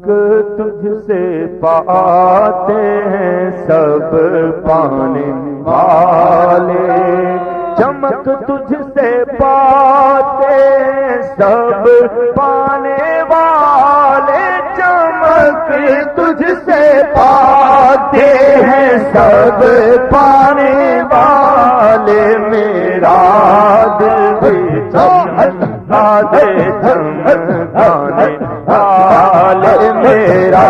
تجھ سے پاتے ہیں سب پانے والے، چمک تجھ سے پاتے ہیں سب پانے والے، چمک تجھ سے پاتے ہیں سب پانے والے، میرا دل بھی چمکا دے چمکانے والے، میرا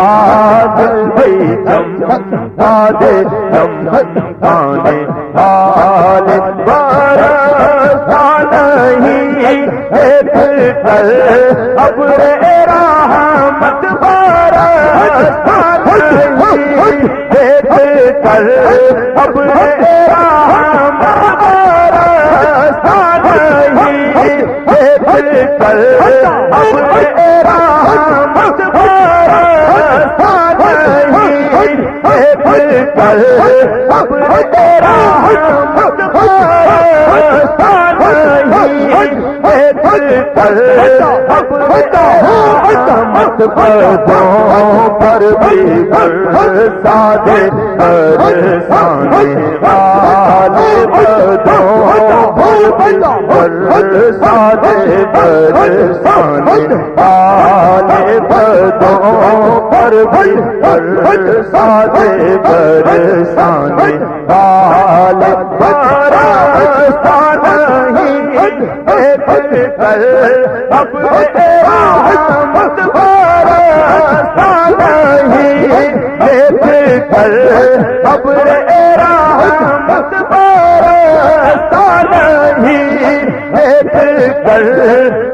دل بھی چمکا دے چمکانے والے، برسا نہیں ایک کل ابر رحمت، برسا نہیں ایک کل ابر رحمت، برسا نہیں ایک کل ابر رحمت، برسا نہیں ایک کل ابر رحمت، برسا نہیں ایک کل ابر رحمت، پردوں پر بھی برسا دے برسانے والے، پردوں پر برسا دے برسانے والے، پردوں پر بھی برسا دے برسانے والے، برسا نہیں ایک کل ابر رحمت، برسا نہیں ایک کل ابر رحمت، برسا نہیں ایک کل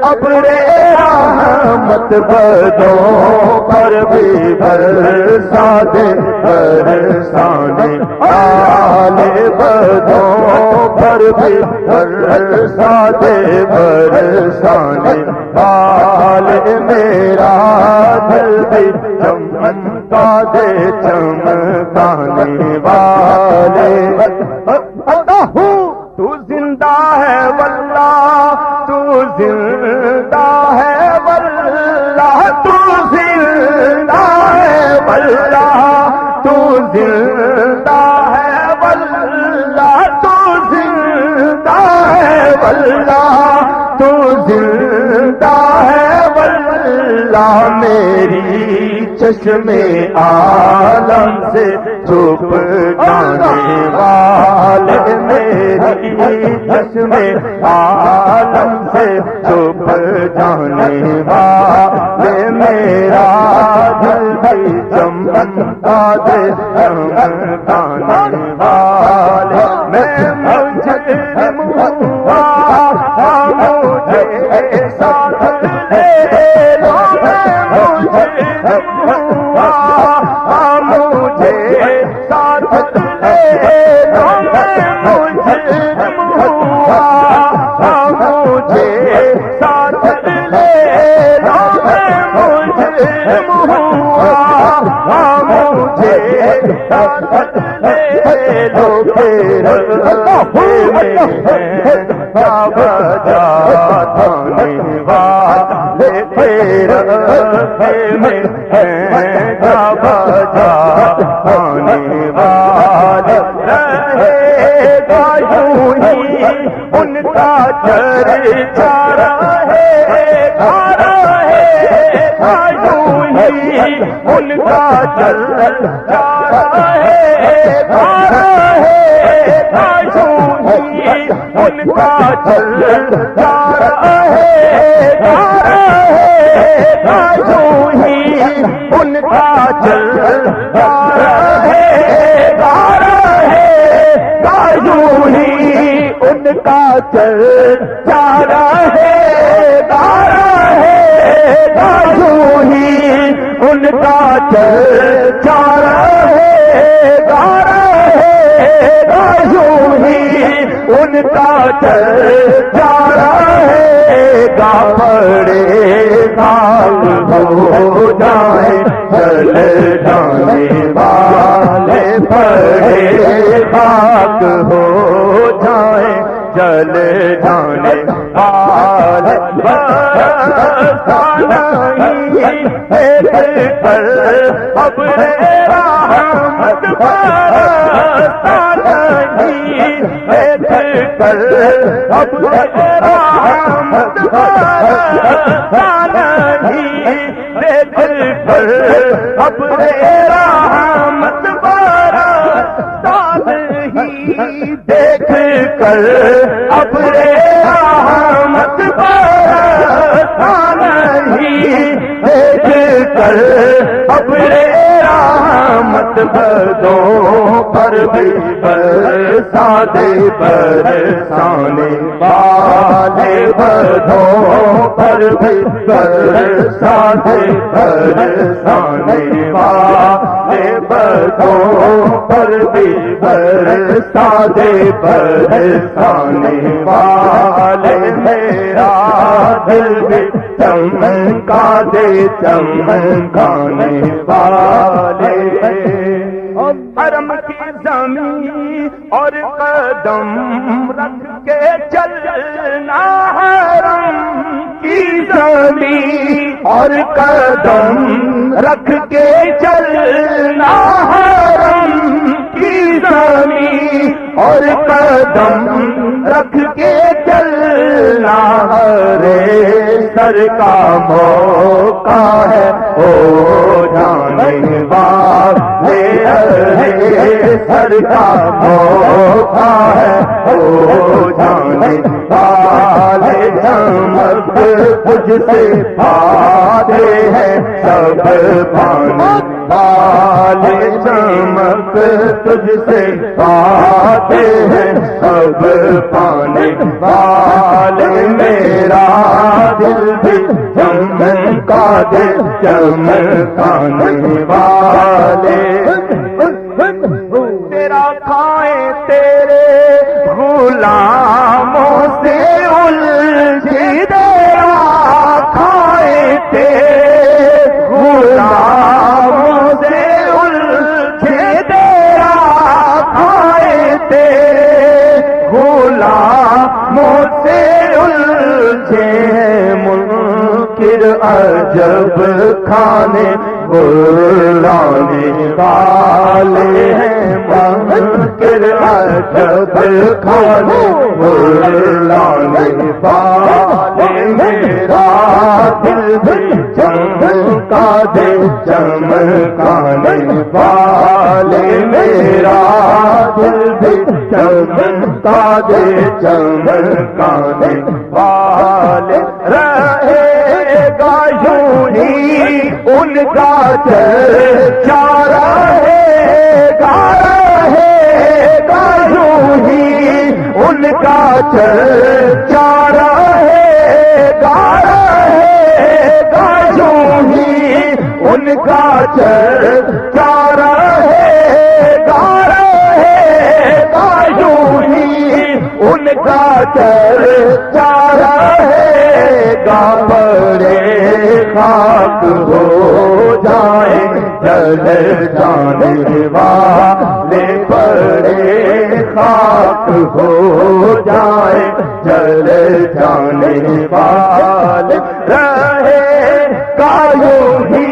ابر رحمت، بدوں پر بھی برسا دے برسانے والے، بدوں پر بھی برسا دے برسانے والے، میرا دل بھی چمکا دے چمکانے والے، تو زندہ ہے واللہ، تو زندہ ہے واللہ، تو زندہ ہے واللہ، تو زندہ ہے واللہ، تو زندہ ہے واللہ، تو زندہ ہے واللہ، میری چشم عالم سے چھپ جانے والے، میری چشم عالم سے چھپ جانے والے، میرا دل بھی چمکا دے چمکانے والے، میں مجرم ہوا مجھے ساتھ لے لو، میں مجرم ہوا مجھے ساتھ لے لو، میں مجرم ہوا مجھے ساتھ لے لو، میں مجرم ہوا مجھے ساتھ لے لو، پھر کیا بجا دھانے والے، پھر میں کیا بجا دھانے والے، رہے گا یوں ہی ان کا چرچا، رہے گا یوں ہی ان کا چرچا، رہے گا یوں ہی ان کا چرچا، رہے گا یوں ہی ان کا چرچا، رہے گا یوں ہی ان کا چرچا، رہے گا یوں ہی ان کا چرچا، رہے گا یوں ہی ان کا چرچا، رہے گا، پڑے بھاگ ہو جائیں چلے جانے والے، پڑے بھاگ ہو جائیں جل جانے والے برسا نہیں دیکھ کر ابر رحمت برسا نہیں دیکھ کر ابر رحمت برسا نہیں دیکھ کر ابر رحمت برسا نہیں دیکھ کر ابر رحمت برسا نہیں دیکھ کر ابر رحمت بدوں پر بھی برسا دے برسانے والے بدوں پر بھی برسا دے برسانے والے بدوں پر بھی برسا دے برسانے والے میرا دل بھی چمکا دے چمکانے والے حرم کی زمین اور قدم رکھ کے چلنا حرم کی زمین اور قدم رکھ کے چلنا حرم کی زمین اور قدم رکھ کے چلنا رے سر کا موقع ہے او جانے والے سر کا موقع ہے او جانے والے چمک تجھ سے پاتے ہیں سب پانے والے چمک تجھ سے پاتے ہیں سب پانے والے میرا دل بھی چمکا دے چمکانے والے تیرا کھائیں تیرے غلاموں سے الجھی تیرا کھائیں تیرے غلاموں سے الجھی تیرا کھائیں تیرے غلاموں سے الجھے منکر عجب کھانے بلانے والے ہیں منکر عجب کھانے بلانے والے میرا دل بھی چمکا دے چمکانے والے میرا دل بھی چمکا دے چمکانے والے رہے گا یوں ہی ان کا چرچا رہے گا یوں ہی ان کا چرچا رہے گا یوں ہی ان کا چرچا رہے گا یوں ہی ان کا چرچا رہے گا بڑے خاک ہو جائیں جل جانے والے بڑے خاک ہو جائیں جل جانے والے رہے گا یوں ہی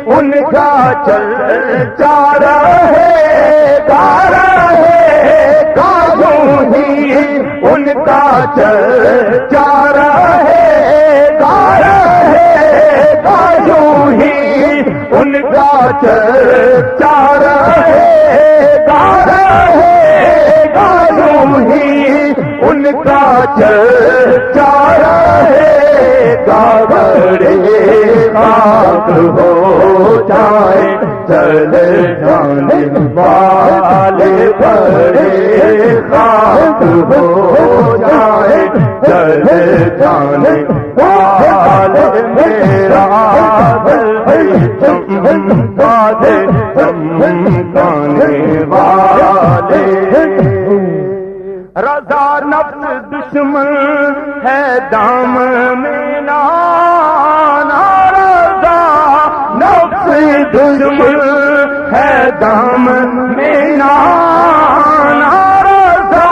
ان کا چرچا رہے گا یوں ہی ان کا چرچا رہے گا یوں ہی ان کا چرچا رہے گا یوں ہی ان کا چرچا رہے گا بڑے خاک ہو جائیں چل جانے والے بڑے خاک ہو جائیں چل جانے والے میرا دل چمکا دے چمکانے والے رضا نفس دشمن ہے دام میں لانا رضا نفس دشمن ہے دام میں لانا رضا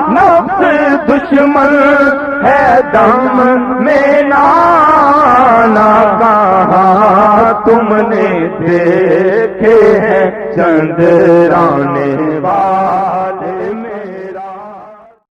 نفس دشمن ہے دم میں نانا کہاں تم نے دیکھے ہیں چندرانے والے